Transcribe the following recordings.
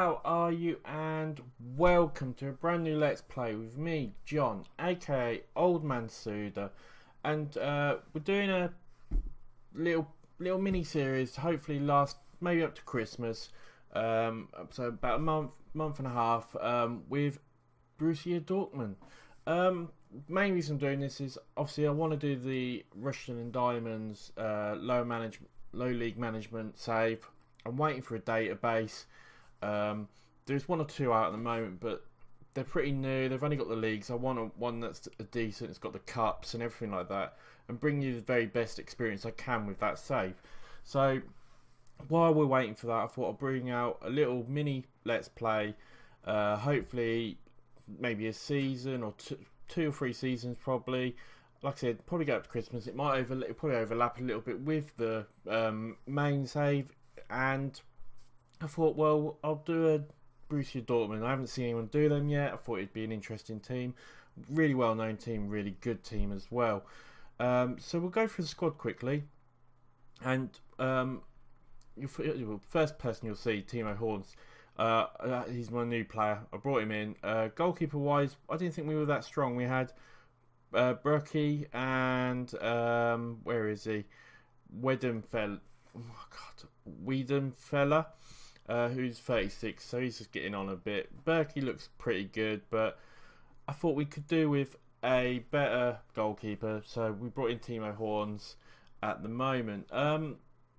how are you? And welcome to a brand new Let's Play with me, John, aka Old Man Suda. And we're doing a little mini series, hopefully last maybe up to Christmas. So about a month and a half with Borussia Dortmund. Main reason I'm doing this is obviously I want to do the Russian and Diamonds low league management save. I'm waiting for a database. There's one or two out at the moment, but they're pretty new. They've only got the leagues. I want one that's decent. It's got the cups and everything like that, and bring you the very best experience I can with that save. So while we're waiting for that, I thought I'd bring out a little mini Let's Play. Hopefully, maybe a season or two or three seasons probably. Like I said, probably go up to Christmas. It might probably overlap a little bit with the main save, and I thought, well, I'll do a Borussia Dortmund. I haven't seen anyone do them yet. I thought it'd be an interesting team. Really well-known team, really good team as well. So we'll go through the squad quickly. And first person you'll see, Timo Horns. He's my new player. I brought him in. Goalkeeper-wise, I didn't think we were that strong. We had Berkey and where is he? Wiedenfeller, who's 36, so he's just getting on a bit. Berkey looks pretty good, but I thought we could do with a better goalkeeper, so we brought in Timo Horns at the moment.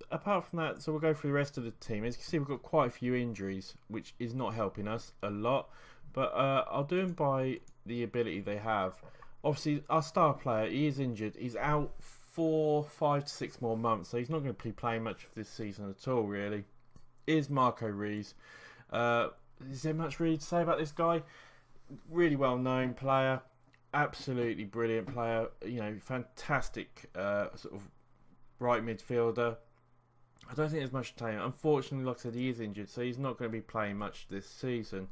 Apart from that, so we'll go through the rest of the team. As you can see, we've got quite a few injuries, which is not helping us a lot, but I'll do them by the ability they have. Obviously, our star player, he is injured. He's out for 5 to 6 more months, so he's not going to be playing much of this season at all, really. Is Marco Rees. Is there much really to say about this guy? Really well known player, absolutely brilliant player. You know, fantastic sort of right midfielder. I don't think there's much to say. Unfortunately, like I said, he is injured, so he's not going to be playing much this season.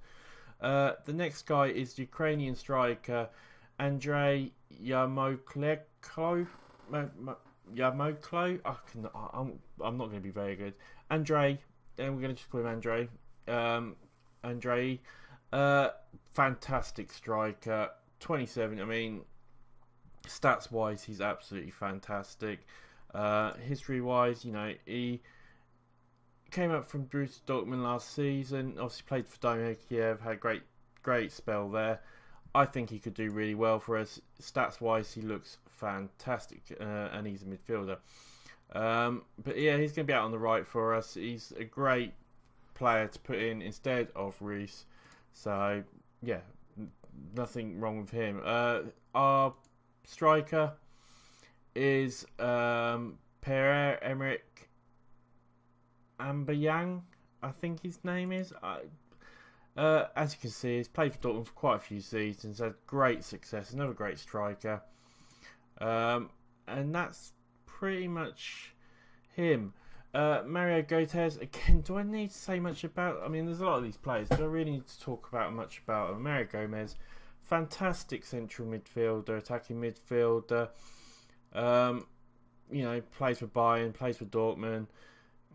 The next guy is Ukrainian striker Andrei Yarmolenko. Yarmolenko. I'm not going to be very good. Andrei. And we're going to just call him Andrei. Andrei, fantastic striker, 27. I mean, stats-wise, he's absolutely fantastic. History-wise, you know, he came up from Borussia Dortmund last season. Obviously, played for Dynamo Kiev, had a great spell there. I think he could do really well for us. Stats-wise, he looks fantastic, and he's a midfielder. But yeah, he's going to be out on the right for us. He's a great player to put in instead of Rees. So yeah, nothing wrong with him. Our striker is Pierre-Emerick Aubameyang, I think his name is. As you can see, he's played for Dortmund for quite a few seasons, had great success, another great striker. And that's pretty much him. Mario Götze, again, do I need to say much about? I mean, there's a lot of these players. Do I really need to talk about much about him? Mario Götze, fantastic central midfielder, attacking midfielder. You know, plays for Bayern, plays for Dortmund.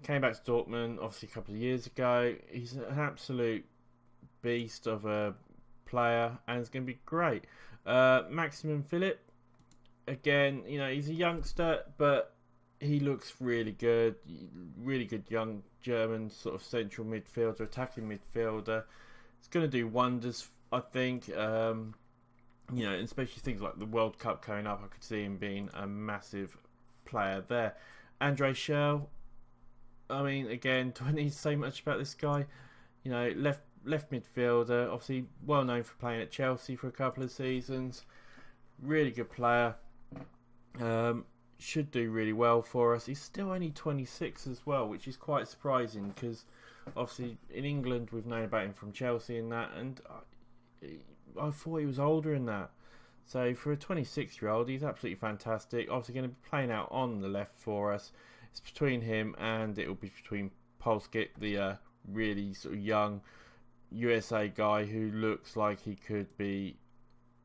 Came back to Dortmund, obviously, a couple of years ago. He's an absolute beast of a player, and it's going to be great. Maximum Philip. Again, you know, he's a youngster, but he looks really good. Really good young German sort of central midfielder, attacking midfielder. It's going to do wonders, I think. You know, especially things like the World Cup coming up, I could see him being a massive player there. Andre Schell. I mean, again, do I need to say much about this guy? You know, left midfielder. Obviously, well known for playing at Chelsea for a couple of seasons. Really good player. Should do really well for us. He's still only 26 as well, which is quite surprising because obviously in England we've known about him from Chelsea and that, and I thought he was older than that. So for a 26-year-old, he's absolutely fantastic. Obviously going to be playing out on the left for us. It's between him and it will be between Polskit, the really sort of young USA guy who looks like he could be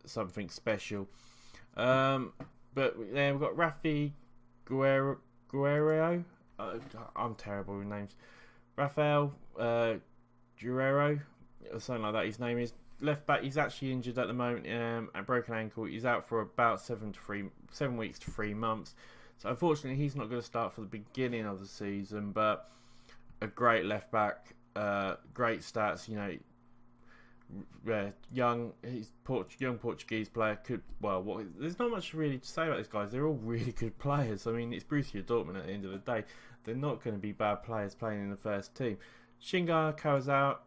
something special. But then we've got Rafi Guerrero. I'm terrible with names. Rafael Guerrero, or something like that. His name is left back. He's actually injured at the moment, a broken ankle. He's out for about 7 weeks to 3 months. So unfortunately, he's not going to start for the beginning of the season. But a great left back, great stats. You know, young Portuguese player there's not much really to say about these guys. They're all really good players. I mean, it's Borussia Dortmund at the end of the day. They're not going to be bad players playing in the first team. Shinga Kawaga.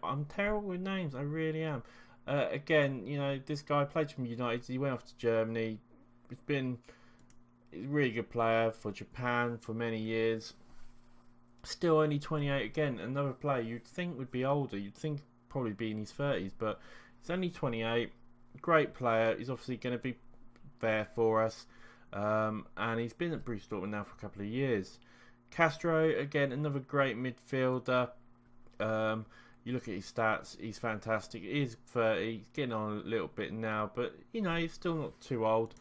I'm terrible with names. I really am. Again, you know, this guy played for United. He went off to Germany. He's a really good player for Japan for many years. Still only 28 again. Another player you'd think would be older. You'd think probably be in his 30s, but he's only 28. Great player. He's obviously going to be there for us. And he's been at Borussia Dortmund now for a couple of years. Castro, again, another great midfielder. You look at his stats, he's fantastic. He is 30, he's getting on a little bit now, but you know, he's still not too old.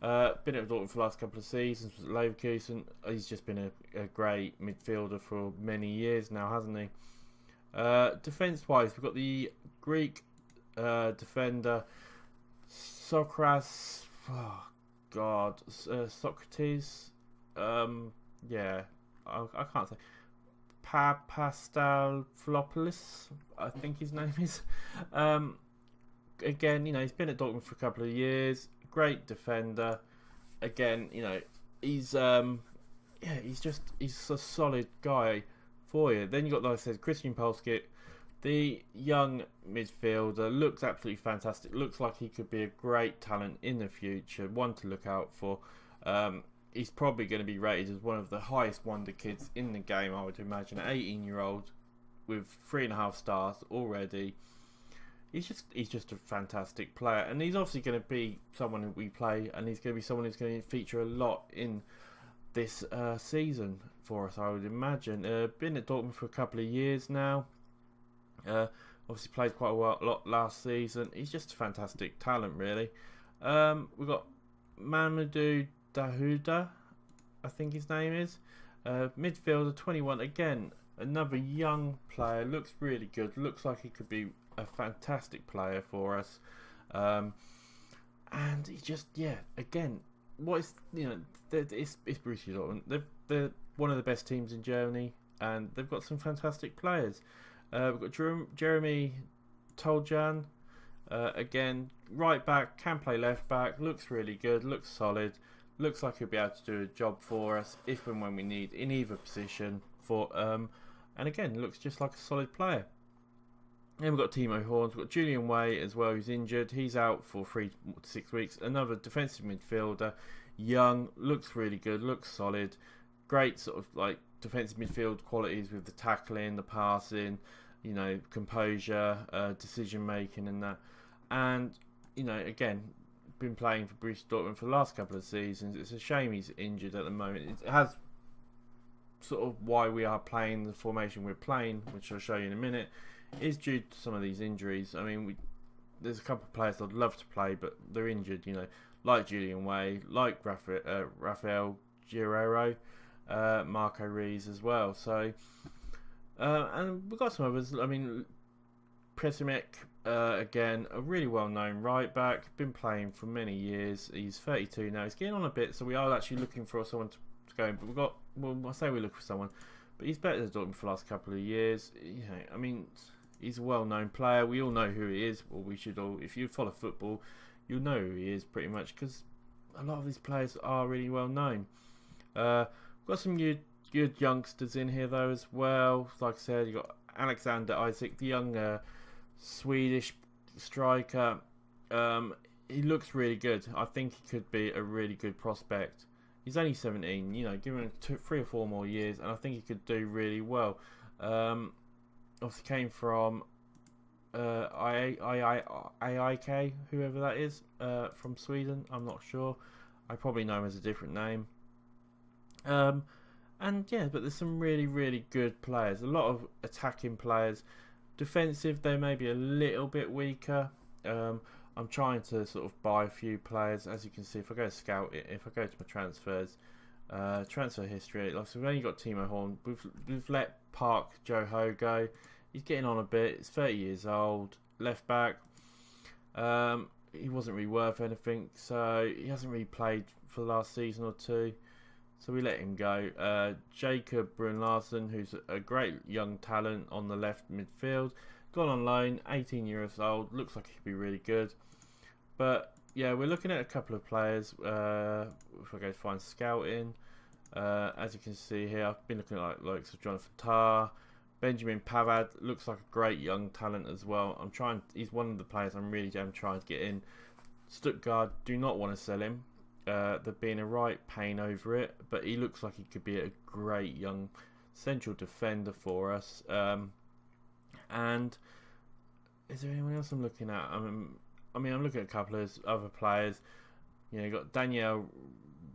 Been at Dortmund for the last couple of seasons with Leverkusen. He's just been a great midfielder for many years now, hasn't he? Defence-wise, we've got the Greek defender Socrates. Oh God, Socrates. Yeah, I can't say. Papastalopoulos, I think his name is. Again, you know, he's been at Dortmund for a couple of years. Great defender. Again, you know, he's a solid guy for you. Then you got, like I said, Christian Pulisic, the young midfielder, looks absolutely fantastic. Looks like he could be a great talent in the future. One to look out for. He's probably going to be rated as one of the highest wonder kids in the game, I would imagine. An 18-year-old with 3.5 stars already. He's just a fantastic player, and he's obviously going to be someone who we play, and he's going to be someone who's going to feature a lot in this season for us, I would imagine. Been at Dortmund for a couple of years now. Obviously played quite a lot last season. He's just a fantastic talent, really. We've got Mamadou Dahuda, I think his name is. Midfielder, 21. Again, another young player. Looks really good. Looks like he could be a fantastic player for us. And he just, again, it's Borussia Dortmund. They're one of the best teams in Germany, and they've got some fantastic players. We've got Jeremy Toljan, again, right back, can play left back, looks really good, looks solid, looks like he'll be able to do a job for us if and when we need in either position. And again, looks just like a solid player. Then we've got Timo Horns, we've got Julian Way as well, who's injured. He's out for 3 to 6 weeks. Another defensive midfielder, young, looks really good, looks solid. Great sort of like defensive midfield qualities with the tackling, the passing, you know, composure, decision making and that. And, you know, again, been playing for Borussia Dortmund for the last couple of seasons. It's a shame he's injured at the moment. It has sort of why we are playing the formation we're playing, which I'll show you in a minute, is due to some of these injuries. I mean, there's a couple of players I'd love to play, but they're injured, you know, like Julian Way, like Rafael Guerrero, Marco Rees as well. So, and we've got some others. I mean, Presimek, again, a really well-known right back, been playing for many years. He's 32 now. He's getting on a bit, so we are actually looking for someone to go in. But we've got, well, I say we look for someone, but he's better than Dortmund for the last couple of years. You know, I mean, he's a well-known player. We all know who he is, or we should all. If you follow football, you'll know who he is pretty much, because a lot of these players are really well-known. Got some good youngsters in here though as well. Like I said, you got Alexander Isak, the young Swedish striker. He looks really good. I think he could be a really good prospect. He's only 17. You know, give him 3 or 4 more years, and I think he could do really well. Obviously came from AIK, whoever that is, from Sweden. I'm not sure. I probably know him as a different name. And yeah, but there's some really, really good players. A lot of attacking players. Defensive, they may be a little bit weaker. I'm trying to sort of buy a few players. As you can see, if I go to scout it, if I go to my transfers, Transfer history. Like, so we've only got Timo Horn. We've let Park Joe-Ho go. He's getting on a bit. He's 30 years old. Left back. He wasn't really worth anything, so he hasn't really played for the last season or two. So we let him go. Jacob Brun-Larsen, who's a great young talent on the left midfield, gone on loan, 18 years old. Looks like he could be really good. But yeah, we're looking at a couple of players. If I go to find scouting, as you can see here, I've been looking at likes of Jonathan Tah, Benjamin Pavard. Looks like a great young talent as well. He's one of the players I'm really trying to get in. Stuttgart do not want to sell him. They're being a right pain over it, but he looks like he could be a great young central defender for us. And is there anyone else I'm looking at? I'm looking at a couple of other players. You know, you got Daniel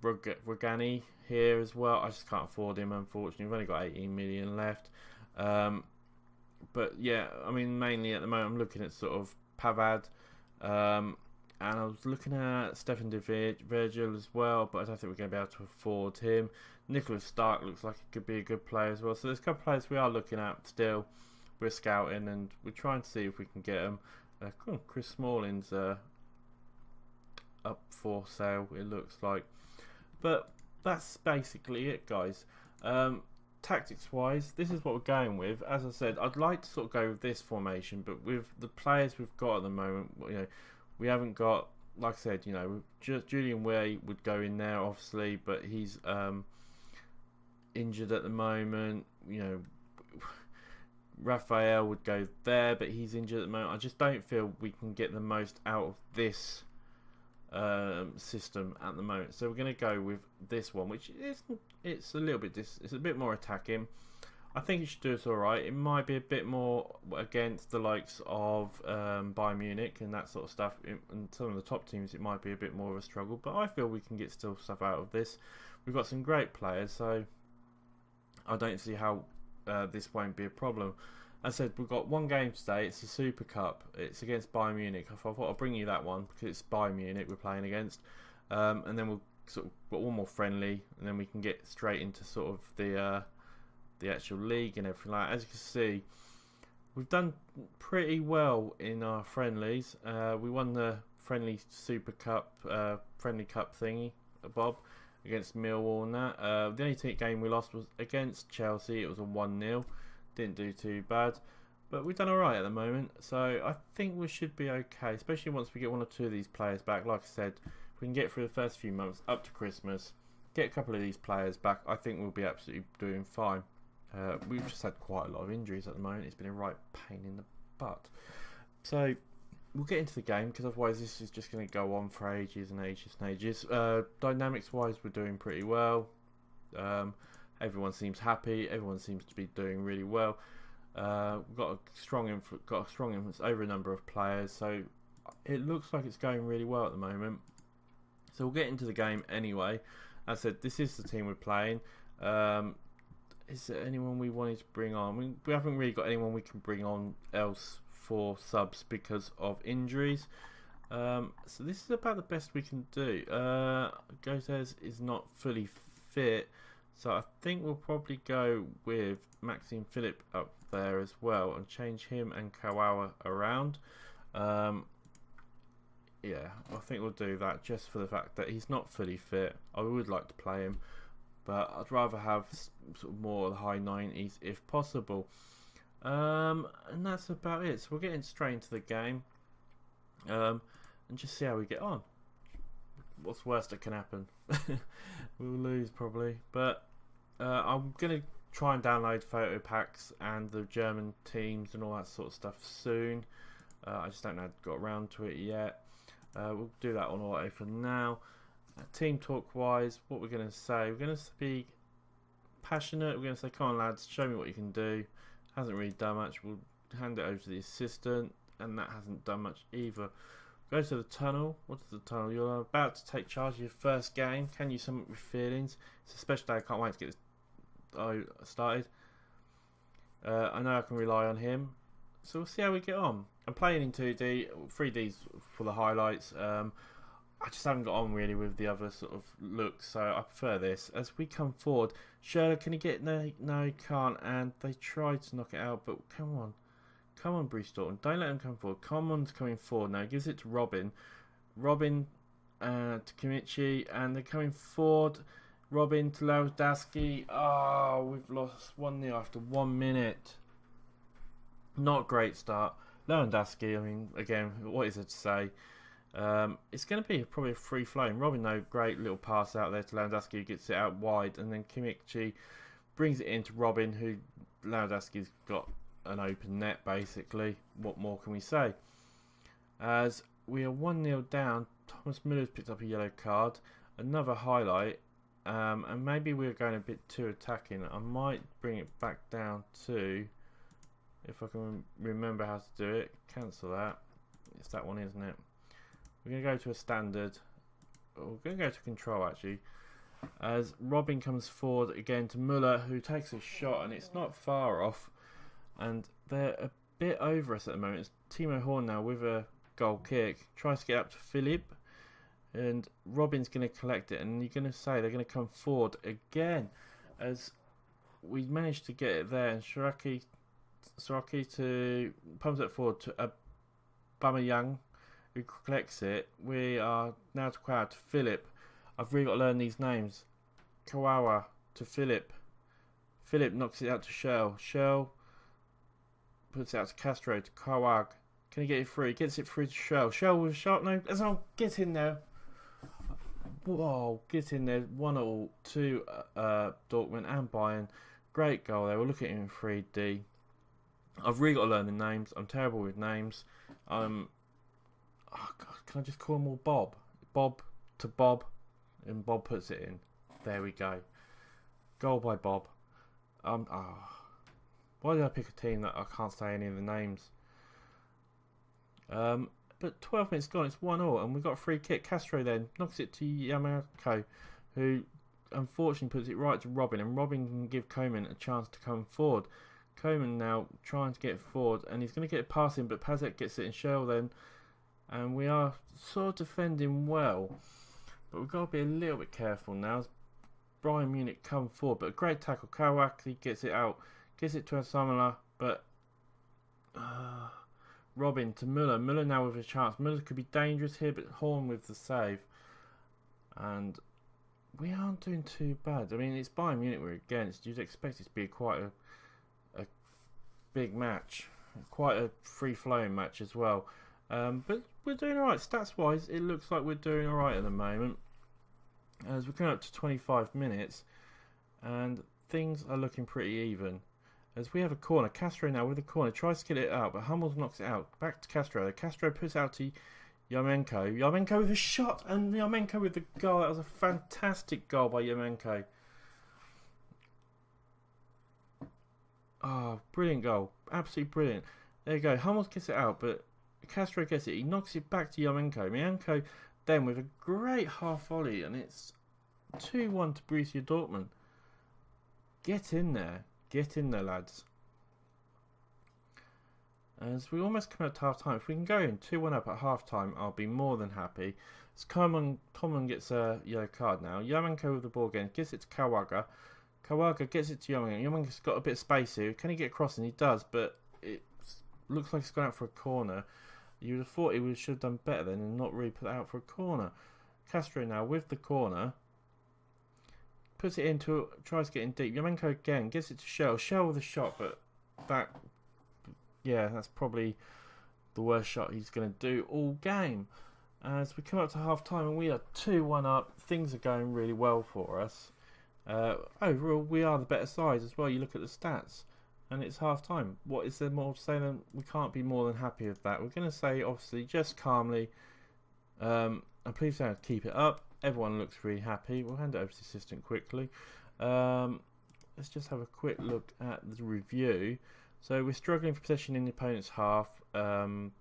Rogani here as well. I just can't afford him, unfortunately. We've only got 18 million left. But yeah, mainly at the moment I'm looking at sort of Pavard. And I was looking at Stefan de Virgil as well, but I don't think we're going to be able to afford him. Nicholas Stark looks like he could be a good player as well. So there's a couple of players we are looking at still. We're scouting and we're trying to see if we can get them. Chris Smalling's up for sale, it looks like. But that's basically it, guys. Tactics-wise, this is what we're going with. As I said, I'd like to sort of go with this formation, but with the players we've got at the moment, you know, we haven't got, like I said, you know, Julian Way would go in there, obviously, but he's injured at the moment. You know, Raphael would go there, but he's injured at the moment. I just don't feel we can get the most out of this system at the moment. So we're going to go with this one, which it's a little bit it's a bit more attacking. I think it should do us alright. It might be a bit more against the likes of Bayern Munich and that sort of stuff. And some of the top teams, it might be a bit more of a struggle. But I feel we can get still stuff out of this. We've got some great players, so I don't see how this won't be a problem. As I said, we've got one game today. It's the Super Cup. It's against Bayern Munich. I thought I'll bring you that one because it's Bayern Munich we're playing against. And then we'll sort of got one more friendly, and then we can get straight into sort of the actual league and everything like that. As you can see, we've done pretty well in our friendlies. We won the friendly Super Cup, friendly cup thingy, Bob, against Millwall and that. The only game we lost was against Chelsea. It was a 1-0. Didn't do too bad, but we've done alright at the moment. So I think we should be okay, especially once we get one or two of these players back. Like I said, if we can get through the first few months up to Christmas, get a couple of these players back, I think we'll be absolutely doing fine. We've just had quite a lot of injuries at the moment. It's been a right pain in the butt. So we'll get into the game, because otherwise this is just going to go on for ages and ages and ages. Dynamics wise, we're doing pretty well. Everyone seems happy. Everyone seems to be doing really well. We've got a strong influence over a number of players, so it looks like it's going really well at the moment. So we'll get into the game anyway. As I said, this is the team we're playing. Is there anyone we wanted to bring on? We haven't really got anyone we can bring on else for subs because of injuries. So this is about the best we can do. Gozes is not fully fit, so I think we'll probably go with Maxime Philippe up there as well and change him and Kawawa around. Yeah, I think we'll do that just for the fact that he's not fully fit. I would like to play him, but I'd rather have sort of more of the high 90s if possible. And that's about it. So we're getting straight into the game, and just see how we get on. What's the worst that can happen? We'll lose probably, but I'm going to try and download photo packs and the German teams and all that sort of stuff soon. I just don't know how I got around to it yet. We'll do that on auto for now. Team talk wise, what we're going to say, we're going to be passionate. We're going to say, come on lads, show me what you can do. Hasn't really done much. We'll hand it over to the assistant, and that hasn't done much either. Go to the tunnel. What's the tunnel? You're about to take charge of your first game. Can you sum up your feelings? It's a special day. I can't wait to get this started. I know I can rely on him, so we'll see how we get on. I'm playing in 2D, 3Ds for the highlights. I just haven't got on really with the other sort of looks, so I prefer this. As we come forward, Schürrle, can he get? No, he can't. And they tried to knock it out, but come on, Borussia Dortmund, don't let him come forward. Coman's coming forward now. He gives it to Robin, to Kimmich, and they're coming forward. Robin to Lewandowski. Oh, we've lost 1-0 after 1 minute. Not a great start. Lewandowski, I mean, again, what is it to say? It's going to be probably a free flowing. Robin, though, great little pass out there to Lewandowski, who gets it out wide, and then Kimmich brings it into Robin, who Lewandowski's got an open net, basically. What more can we say? As we are 1-0 down, Thomas Müller's picked up a yellow card. Another highlight, and maybe we're going a bit too attacking. I might bring it back down to, if I can remember how to do it, cancel that. It's that one, isn't it? We're going to go to a standard. We're going to go to control, actually. As Robin comes forward again to Müller, who takes a shot, and it's not far off. And they're a bit over us at the moment. It's Timo Horn now with a goal kick. Tries to get up to Philip. And Robin's going to collect it. And you're going to say they're going to come forward again. As we managed to get it there. And Soraki to pumps it forward to Aubameyang, who collects it. We are now to crowd to Philip. I've really got to learn these names. Kawawa to Philip. Philip knocks it out to Shell puts it out to Castro to Kawag. Can he get it through? He gets it through to Shell with a shot. No, let's not get in there. Whoa, get in there. 1-1 to Dortmund and Bayern. Great goal there. We'll look at it in 3D. I've really got to learn the names. I'm terrible with names. Oh God, can I just call them all Bob? Bob to Bob, and Bob puts it in. There we go. Goal by Bob. Why did I pick a team that I can't say any of the names? But 12 minutes gone, it's 1-1, and we've got a free kick. Castro then knocks it to Yamako, who unfortunately puts it right to Robin, and Robin can give Coman a chance to come forward. Coman now trying to get forward, and he's going to get it past him, but Pazek gets it in Shell then, and we are sort of defending well, but we've got to be a little bit careful now as Bayern Munich come forward. But a great tackle. Kawaki gets it out, gets it to Asamoah, but Robin to Müller. Müller now with a chance. Müller could be dangerous here, but Horn with the save. And we aren't doing too bad. I mean, it's Bayern Munich we're against. You'd expect it to be quite a big match. Quite a free-flowing match as well. But we're doing alright. Stats-wise, it looks like we're doing alright at the moment. As we're coming up to 25 minutes. And things are looking pretty even. As we have a corner, Castro now with a corner, tries to get it out, but Hummels knocks it out. Back to Castro. Castro puts out to Yarmolenko. Yarmolenko with a shot, and Yarmolenko with the goal. That was a fantastic goal by Yarmolenko. Oh, brilliant goal. Absolutely brilliant. There you go. Hummels gets it out, but Castro gets it. He knocks it back to Yarmolenko. Yarmolenko then with a great half volley, and it's 2-1 to Borussia Dortmund. Get in there. Get in there, lads. As we almost come out to half time, if we can go in 2-1 up at half time, I'll be more than happy. As Coman gets a yellow card now. Yarmolenko with the ball again, gives it to Kawaga. Kawaga gets it to Yarmolenko. Yarmolenko's got a bit of space here. Can he get across? And he does, but it looks like it's gone out for a corner. You would have thought he should have done better then and not really put it out for a corner. Castro now with the corner. Puts it into, tries to get in deep. Yarmolenko again, gives it to Shell. Shell with a shot, but that's probably the worst shot he's going to do all game. As we come up to half time and we are 2-1 up, things are going really well for us. Overall, we are the better side as well. You look at the stats, and it's half time. What is there more to say than we can't be more than happy with that? We're going to say, obviously, just calmly, and please don't keep it up. Everyone looks really happy. We'll hand it over to the assistant quickly. Let's just have a quick look at the review. So we're struggling for possession in the opponent's half. Hummels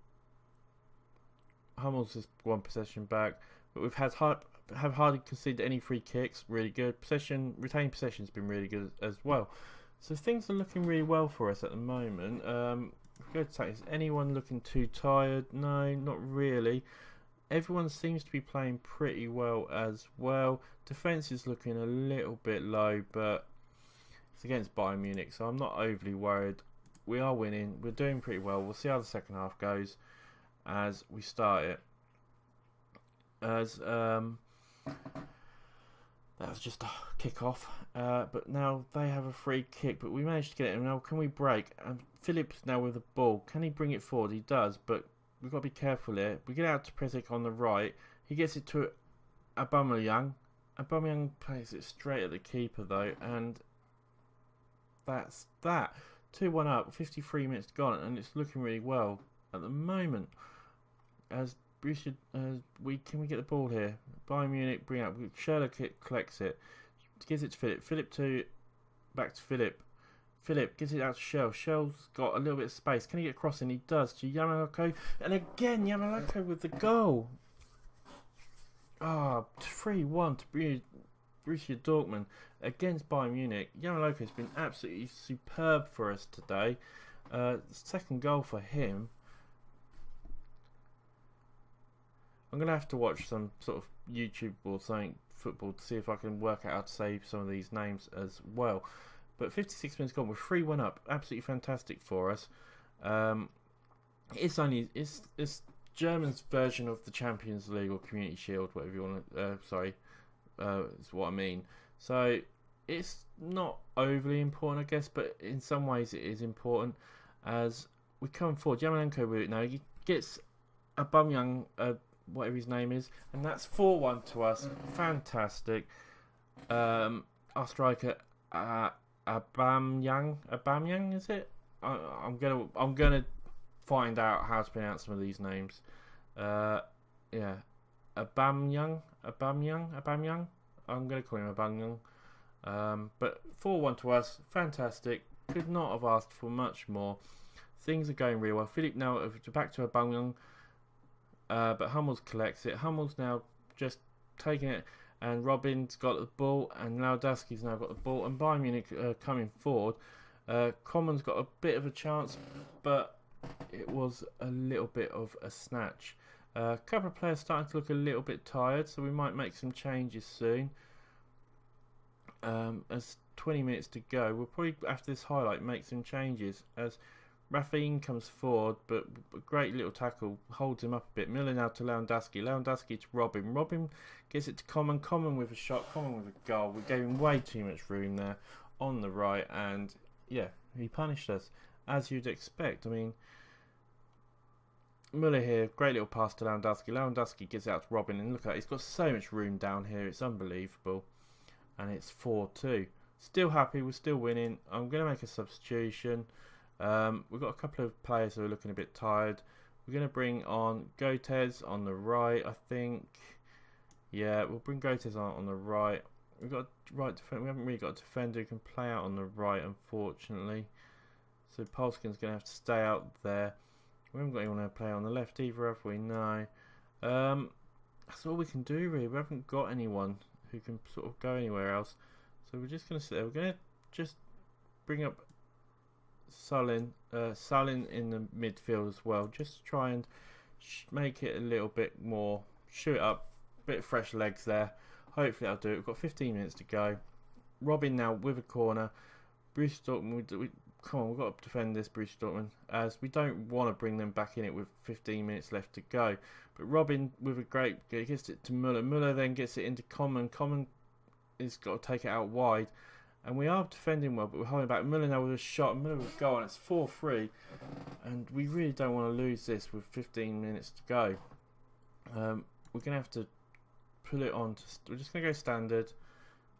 has one possession back, but we've have hardly conceded any free kicks. Really good retained possession has been really good as well. So things are looking really well for us at the moment. If we go to say, is anyone looking too tired? No, not really. Everyone seems to be playing pretty well as well. Defence is looking a little bit low, but it's against Bayern Munich, so I'm not overly worried. We are winning. We're doing pretty well. We'll see how the second half goes as we start it. That was just a kick-off, but now they have a free kick, but we managed to get it. Now, can we break? And Philip's now with the ball. Can he bring it forward? He does, but we've got to be careful here. We get out to Presic on the right. He gets it to Aubameyang. Aubameyang plays it straight at the keeper, though, and that's that. 2-1 up, 53 minutes gone, and it's looking really well at the moment. As Borussia, can we get the ball here? Bayern Munich bring up. Schürrle collects it, gives it to Philip. Back to Philip. Philip gives it out to Schürrle. Schürrle's got a little bit of space. Can he get across? And he does to Yamaloko. And again, Yamaloko with the goal. 3-1 to Borussia Dortmund against Bayern Munich. Yamaloko has been absolutely superb for us today. Second goal for him. I'm going to have to watch some sort of YouTube or something football to see if I can work out how to say some of these names as well. But 56 minutes gone, we're 3-1 up. Absolutely fantastic for us. It's German's version of the Champions League or Community Shield, whatever you want to. Is what I mean. So it's not overly important, I guess, but in some ways it is important as we come forward. Yarmolenko with it now. He gets Aubameyang, whatever his name is, and that's 4-1 to us. Fantastic. Our striker Aubameyang, is it? I'm gonna find out how to pronounce some of these names. Yeah, Aubameyang. I'm gonna call him Aubameyang. But 4-1 to us. Fantastic. Could not have asked for much more. Things are going really well. Philip now back to Aubameyang. But Hummels collects it. Hummels now just taking it, and Robin's got the ball, and Lewandowski's now got the ball, and Bayern Munich coming forward. Coman's got a bit of a chance, but it was a little bit of a snatch. A couple of players starting to look a little bit tired, so we might make some changes soon. As 20 minutes to go, we'll probably, after this highlight, make some changes as Rafinha comes forward, but a great little tackle holds him up a bit. Miller now to Lewandowski. Lewandowski to Robin. Robin gets it to Coman. Coman with a shot. Coman with a goal. We gave him way too much room there on the right, and yeah, he punished us as you'd expect. I mean, Muller here, great little pass to Lewandowski. Lewandowski gives it out to Robin, and look at it, he's got so much room down here. It's unbelievable, and it's 4-2. Still happy. We're still winning. I'm going to make a substitution. We've got a couple of players who are looking a bit tired. We're going to bring on Goethes on the right, I think. Yeah, we'll bring Goethes on the right. We've got right defender. We haven't really got a defender who can play out on the right, unfortunately. So Polskin's going to have to stay out there. We haven't got anyone to play on the left either, have we? No. That's all we can do, really. We haven't got anyone who can sort of go anywhere else. So we're just going to sit there. We're going to just bring up Salin in the midfield as well, just to try and make it a little bit more, shoot it up, bit of fresh legs there. Hopefully that'll do it. We've got 15 minutes to go. Robin now with a corner. Borussia Dortmund, come on, we've got to defend this Borussia Dortmund, as we don't want to bring them back in it with 15 minutes left to go. But Robin with a great, gets it to Muller. Muller then gets it into Coman. Coman has got to take it out wide. And we are defending well, but we're holding back. Muller now with a shot. Muller with a goal, and it's 4-3. And we really don't want to lose this with 15 minutes to go. We're going to have to pull it on. We're just going to go standard.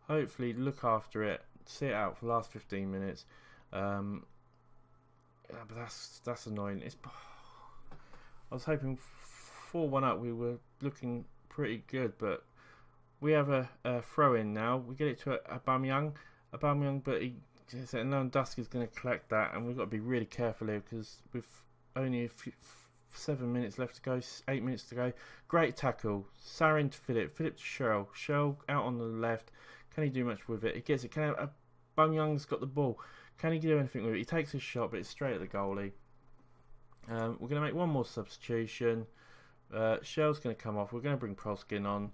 Hopefully look after it. See it out for the last 15 minutes. Yeah, but that's annoying. I was hoping 4-1 up. We were looking pretty good, but we have a throw in now. We get it to Aubameyang, but Lewandowski's going to collect that, and we've got to be really careful here because with only 7 minutes left to go, 8 minutes to go. Great tackle. Sarin to Philip to Schürrle. Schürrle out on the left. Can he do much with it? He gets it. Aubameyang's got the ball. Can he do anything with it? He takes his shot, but it's straight at the goalie. We're going to make one more substitution. Shell's going to come off. We're going to bring Proskin on.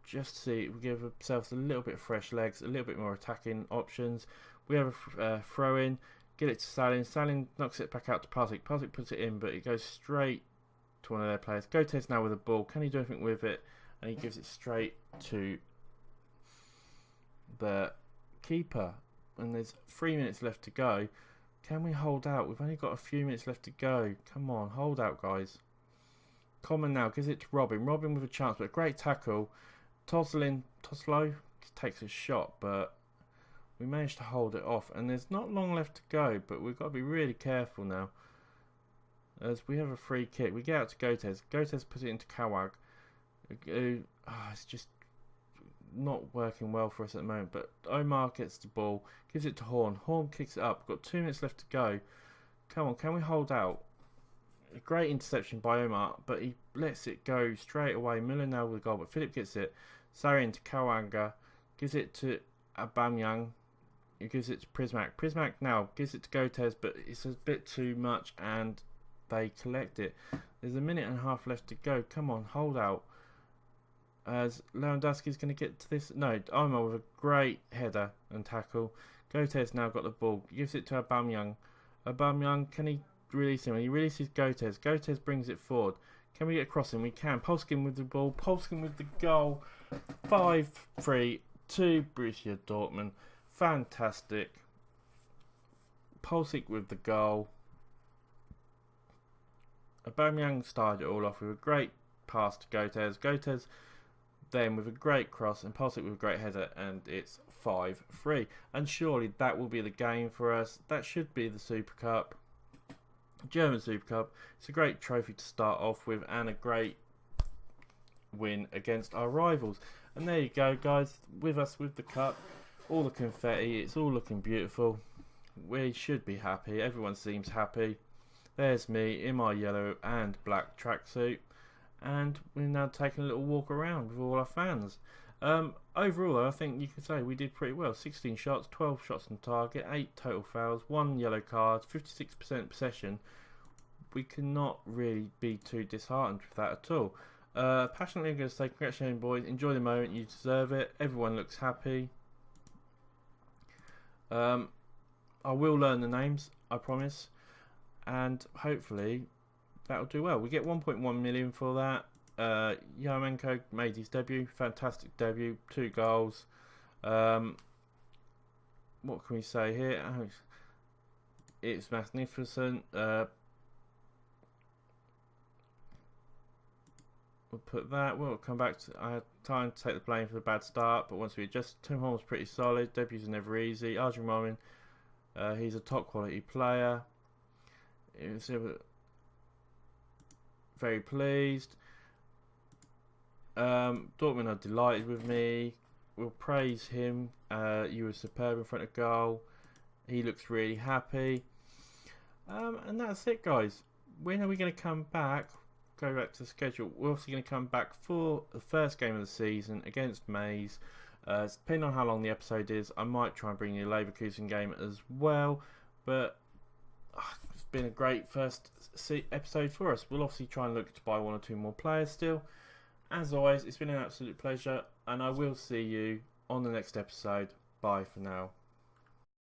Just see, we give ourselves a little bit of fresh legs, a little bit more attacking options. We have a throw in, get it to Salin. Salin knocks it back out to Parsic. Parsic puts it in, but it goes straight to one of their players. Gotes now with the ball. Can he do anything with it? And he gives it straight to the keeper. And there's 3 minutes left to go. Can we hold out? We've only got a few minutes left to go. Come on, hold out, guys. Common now gives it to Robin. Robin with a chance, but a great tackle. Toslow takes a shot, but we managed to hold it off. And there's not long left to go, but we've got to be really careful now, as we have a free kick. We get out to Gotes. Gotes puts it into Kawag. It's just not working well for us at the moment, but Omar gets the ball, gives it to Horn. Horn kicks it up. We've got 2 minutes left to go. Come on, can we hold out? A great interception by Omar, but he lets it go straight away. Miller now with the goal, but Philip gets it. Sarian to Kawanga, gives it to Aubameyang. He gives it to Prismac. Prismac now gives it to Gotes, but it's a bit too much, and they collect it. There's a minute and a half left to go. Come on, hold out. As Lewandowski's going to get to this. No, Omar with a great header and tackle. Gotes now got the ball. Gives it to Aubameyang. Aubameyang, can he release him? He releases Gotes. Gotes brings it forward. Can we get across him? We can. Polskin with the ball. Polskin with the goal. 5-3 to Borussia Dortmund. Fantastic. Polsik with the goal. Aubameyang started it all off with a great pass to Gotes. Gotes then with a great cross, and Polsik with a great header, and it's 5-3. And surely that will be the game for us. That should be the Super Cup. German Super Cup. It's a great trophy to start off with, and a great win against our rivals. And there you go, guys, with us with the cup, all the confetti, it's all looking beautiful. We should be happy. Everyone seems happy. There's me in my yellow and black tracksuit, and we're now taking a little walk around with all our fans. Overall, though, I think you can say we did pretty well. 16 shots, 12 shots on target, 8 total fouls, 1 yellow card, 56% possession. We cannot really be too disheartened with that at all. Passionately, I'm going to say congratulations, boys. Enjoy the moment. You deserve it. Everyone looks happy. I will learn the names, I promise. And hopefully that'll do well. We get 1.1 million for that. Yarmolenko made his debut. Fantastic debut. 2 goals. What can we say here? It's magnificent. We'll put that. We'll come back to. I had time to take the blame for the bad start, but once we adjust, Tim Holmes pretty solid. Debuts are never easy. Arjun Momin, he's a top quality player. Very pleased. Dortmund are delighted with me. We'll praise him. You were superb in front of goal. He looks really happy. And that's it, guys. When are we going to come back? Go back to the schedule. We're obviously going to come back for the first game of the season against Maze. Depending on how long the episode is, I might try and bring you a Leverkusen game as well. But it's been a great first episode for us. We'll obviously try and look to buy 1 or 2 more players still. As always, it's been an absolute pleasure, and I will see you on the next episode. Bye for now.